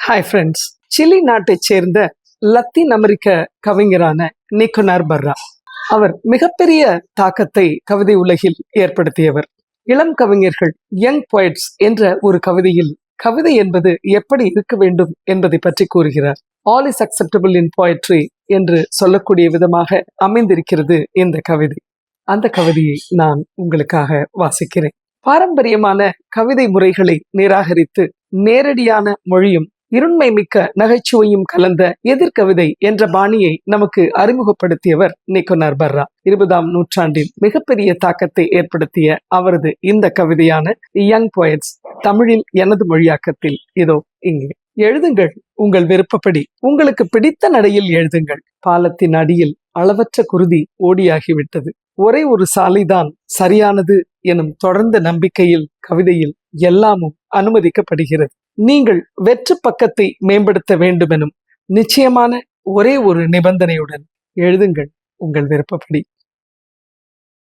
Hi friends. Chile நாட்டைச் சேர்ந்த Latin அமெரிக்க கவிஞரான நிக்கோனார் பர்ரா. அவர் மிகப்பெரிய தாக்கத்தை கவிதை உலகில் ஏற்படுத்தியவர். இளம் கவிஞர்கள், யங் போயட்ஸ் என்ற ஒரு கவிதையில் கவிதை என்பது எப்படி இருக்க வேண்டும் என்பதை பற்றி கூறுகிறார். All is acceptable in poetry என்று சொல்லக்கூடிய விதமாக அமைந்திருக்கிறது இந்த கவிதை. அந்த கவிதையை நான் உங்களுக்காக வாசிக்கிறேன். பாரம்பரியமான கவிதை முறைகளை நிராகரித்து நேரடியான மொழியும் இருண்மை மிக்க நகைச்சுவையும் கலந்த எதிர்கவிதை என்ற பாணியை நமக்கு அறிமுகப்படுத்தியவர் நிக்கோனார் பர்ரா. 20ஆம் நூற்றாண்டில் மிகப்பெரிய தாக்கத்தை ஏற்படுத்திய அவரது இந்த கவிதையான யங் போயட்ஸ் தமிழில் எனது மொழியாக்கத்தில் இதோ இங்கே. எழுதுங்கள் உங்கள் விருப்பப்படி, உங்களுக்கு பிடித்த நடையில் எழுதுங்கள். பாலத்தின் அடியில் அளவற்ற குருதி ஓடியாகிவிட்டது. ஒரே ஒரு சாலைதான் சரியானது எனும் தொடர்ந்த நம்பிக்கையில் கவிதையில் எல்லாமும் அனுமதிக்கப்படுகிறது. நீங்கள் வெற்று பக்கத்தை மேம்படுத்த வேண்டுமெனும் நிச்சயமான ஒரே ஒரு நிபந்தனையுடன் எழுதுங்கள் உங்கள் விருப்பப்படி.